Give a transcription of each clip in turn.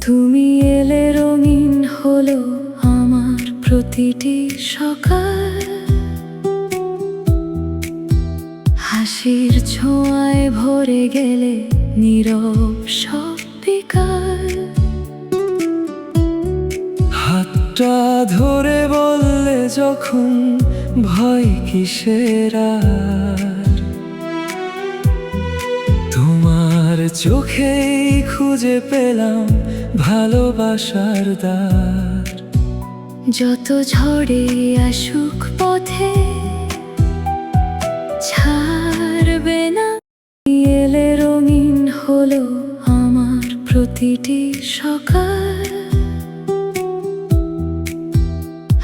তুমি এলে রঙিন হলো আমার প্রতিটি সকাল, হাসির ছোঁয়ায় ভরে গেলে নীরব সব বিকাল। হাতটা ধরে বললে যখন ভয় কিসের আর, তোমার চোখেই খুঁজে পেলাম ভালোবাসার দ্বার। যত ঝড়ে আসুক পথে ছাড়বে না, এলে রঙিন হলো আমার প্রতিটি সকাল,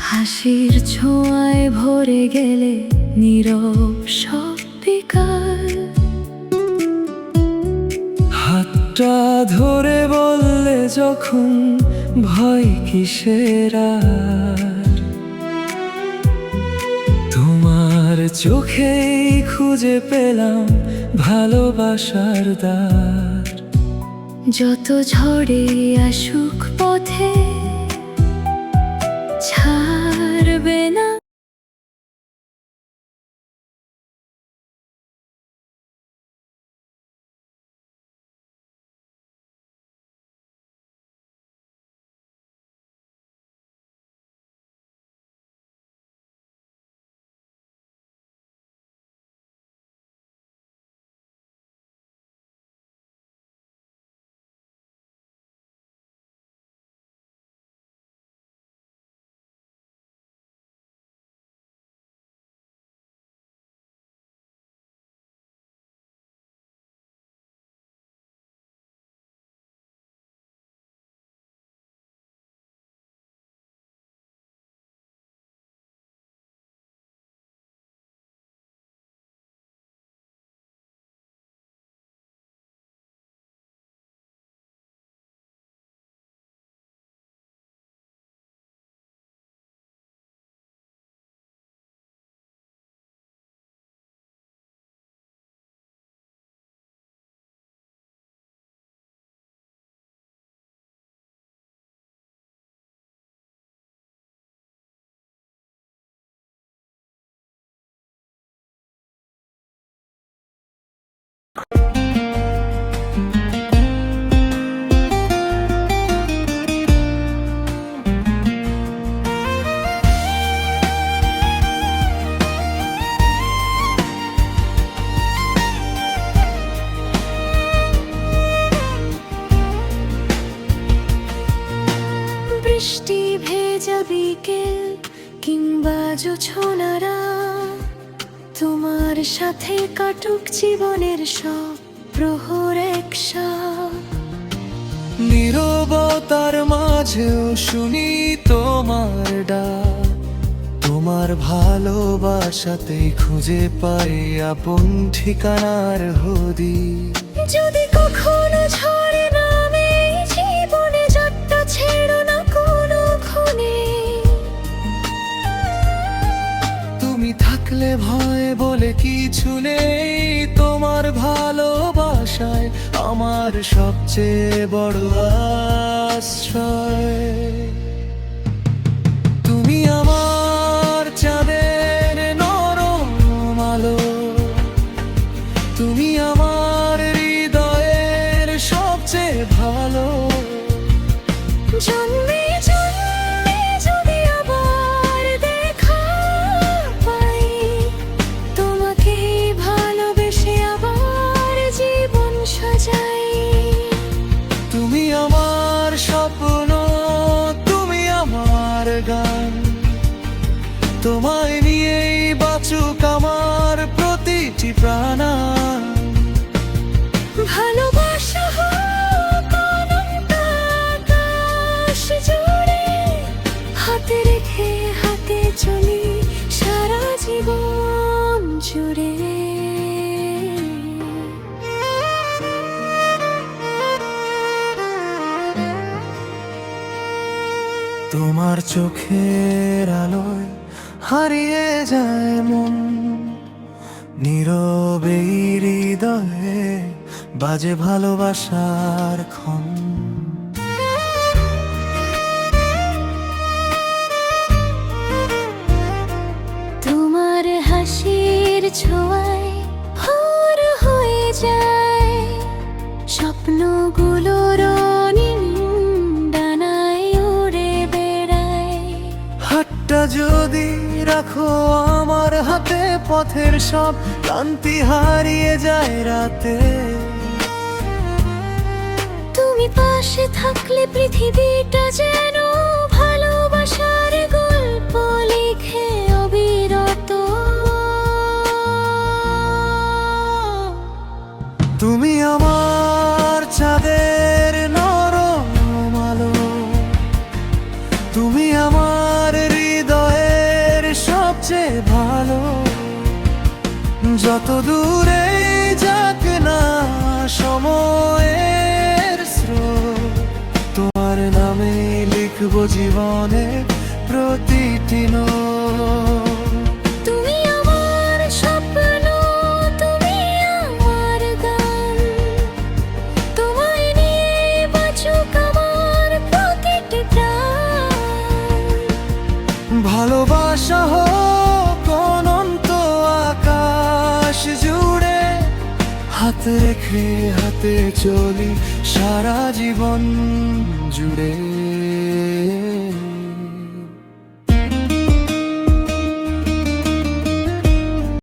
হাসির ছোঁয়ায় ভরে গেলে নীরব সব বিকাল। হাতটা ধরে বললে যখন ভয় কিসের আর, তোমার চোখেই খুঁজে পেলাম ভালোবাসার দ্বার। যত ঝড়ে আসুক পথে ছাড়বে না। বৃষ্টি ভেজা বিকেল কিংবা জোছনারা, তোমার সাথে কাটুক জীবনের সব প্রহর একসাথে। নীরবতার মাঝেও শুনি তোমার ডাক, তোমার ভালোবাসাতেই খুঁজে পাই আপন ঠিকানার হদিস। যদি কখনো ঝড়ে নামে জীবনে যাত্রা ছেড়ো না কোনো ক্ষণে, তুমি থাকলে ভয় বলে কিছু নেই, তোমার ভালোবাসায় আমার সবচেয়ে বড় আশ্রয়। তুমি আমার চাঁদের নরম আলো, তুমি আমার হৃদয়ের সবচেয়ে ভালো। জন্মে জন্মে যদি আবার দেখা পাই, তোমাকে ভালোবেসে আবার জীবন সাজাই। তুমি আমার স্বপ্ন, তুমি চোখের আলোয় হারিয়ে যায় মন, নীরবে হৃদয়ে বাজে ভালোবাসার ক্ষণ। তোমার হাসির ছোঁয়ায় ভোর হয়ে যায়, স্বপ্নগুলো রঙিন ডানায় উড়ে বেড়ায়। হাতটা যদি রাখো আমার হাতে, পথের সব ক্লান্তি হারিয়ে যায় রাতে। তুমি পাশে থাকলে পৃথিবীটা যেন ভালোবাসার গল্প লিখে অবিরত। তুমি আমার চাঁদের নরম আলো, তুমি আমার হৃদয়ের সবচেয়ে ভালো। যত দূরে যাক না সময়ের স্রোত, তোমার নামে লিখবো জীবনে প্রতিটি নোট। তুমি আমার স্বপ্ন, তুমি আমার গান, তোমায় নিয়ে বাঁচুক আমার প্রতিটি প্রাণ। ভালোবাসা হোক অনন্ত আকাশ জুড়ে, হাত রেখে হাতে চলি সারা জীবন জুড়ে।